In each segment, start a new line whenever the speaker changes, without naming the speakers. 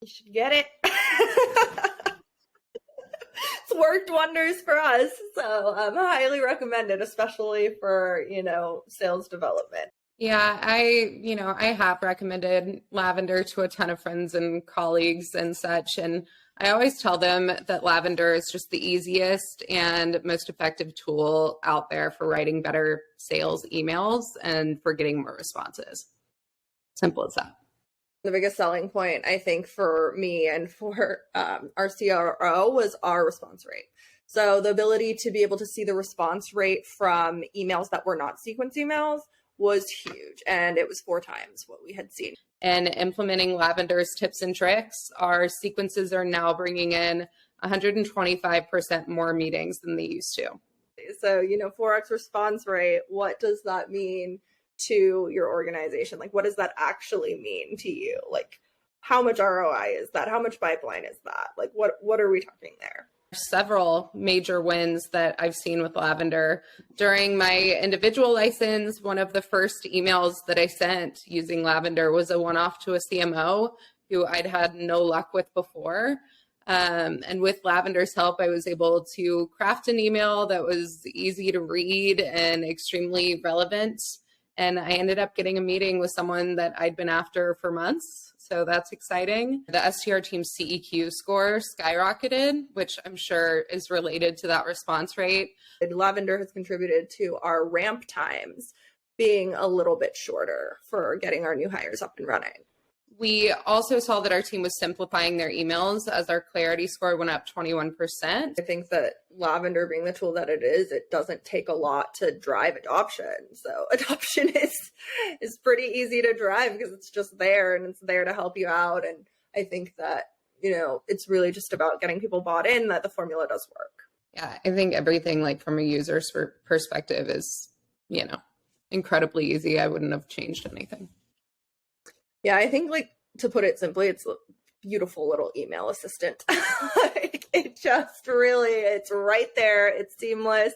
You should get it. It's worked wonders for us. So highly recommend it, especially for, sales development.
Yeah, I have recommended Lavender to a ton of friends and colleagues and such. And I always tell them that Lavender is just the easiest and most effective tool out there for writing better sales emails and for getting more responses. Simple as that.
The biggest selling point, I think, for me and for our CRO was our response rate. So the ability to be able to see the response rate from emails that were not sequence emails was huge. And it was 4 times what we had seen.
And implementing Lavender's tips and tricks, our sequences are now bringing in 125% more meetings than they used to.
So, 4x response rate, what does that mean to your organization? Like, what does that actually mean to you? Like, how much ROI is that? How much pipeline is that? Like, what are we talking there?
Several major wins that I've seen with Lavender. During my individual license, one of the first emails that I sent using Lavender was a one-off to a CMO who I'd had no luck with before. And with Lavender's help, I was able to craft an email that was easy to read and extremely relevant. And I ended up getting a meeting with someone that I'd been after for months. So that's exciting. The SDR team's CEQ score skyrocketed, which I'm sure is related to that response rate.
Lavender has contributed to our ramp times being a little bit shorter for getting our new hires up and running.
We also saw that our team was simplifying their emails as our clarity score went up 21%.
I think that Lavender being the tool that it is, it doesn't take a lot to drive adoption. So adoption is pretty easy to drive because it's just there and it's there to help you out. And I think that, it's really just about getting people bought in that the formula does work.
Yeah, I think everything like from a user's perspective is, incredibly easy. I wouldn't have changed anything.
Yeah, I think to put it simply, it's a beautiful little email assistant. It's right there. It's seamless.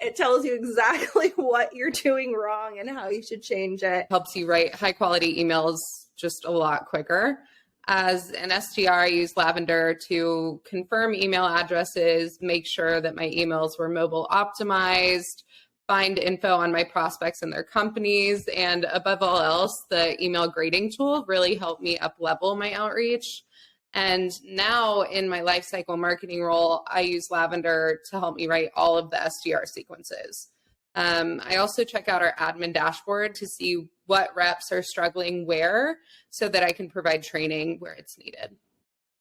It tells you exactly what you're doing wrong and how you should change it.
Helps you write high quality emails just a lot quicker. As an SDR, I use Lavender to confirm email addresses, make sure that my emails were mobile optimized, find info on my prospects and their companies, and above all else, the email grading tool really helped me up-level my outreach. And now in my lifecycle marketing role, I use Lavender to help me write all of the SDR sequences. I also check out our admin dashboard to see what reps are struggling where so that I can provide training where it's needed.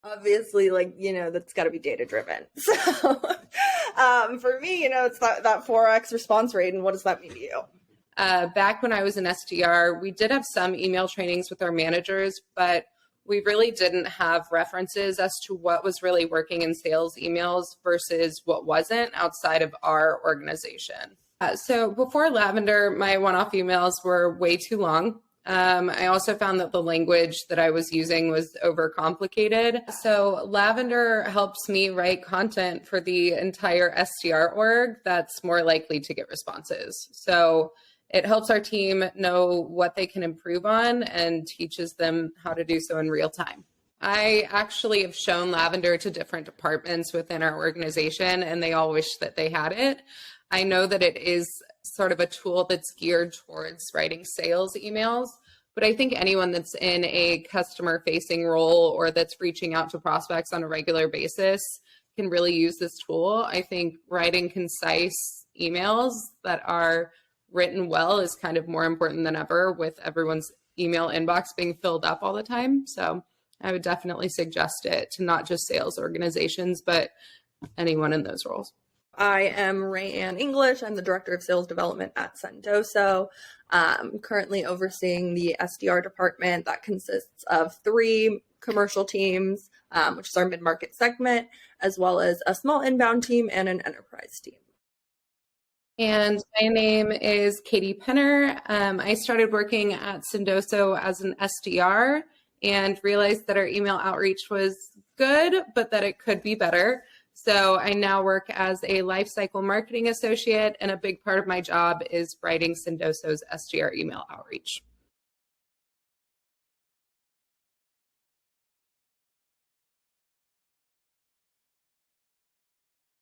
Obviously, that's got to be data driven. So for me, it's that 4x response rate. And what does that mean to you?
Back when I was an SDR, we did have some email trainings with our managers, but we really didn't have references as to what was really working in sales emails versus what wasn't outside of our organization. So before Lavender, my one-off emails were way too long. I also found that the language that I was using was overcomplicated. So Lavender helps me write content for the entire SDR org that's more likely to get responses. So it helps our team know what they can improve on and teaches them how to do so in real time. I actually have shown Lavender to different departments within our organization, and they all wish that they had it. I know that it is sort of a tool that's geared towards writing sales emails, but I think anyone that's in a customer-facing role or that's reaching out to prospects on a regular basis can really use this tool. I think writing concise emails that are written well is kind of more important than ever with everyone's email inbox being filled up all the time. So I would definitely suggest it to not just sales organizations, but anyone in those roles.
I am RaeAnne English. I'm the Director of Sales Development at Sendoso. Currently overseeing the SDR department that consists of 3 commercial teams, which is our mid-market segment, as well as a small inbound team and an enterprise team.
And my name is Katie Penner. I started working at Sendoso as an SDR and realized that our email outreach was good, but that it could be better. So I now work as a lifecycle marketing associate, and a big part of my job is writing Sendoso's SDR email outreach.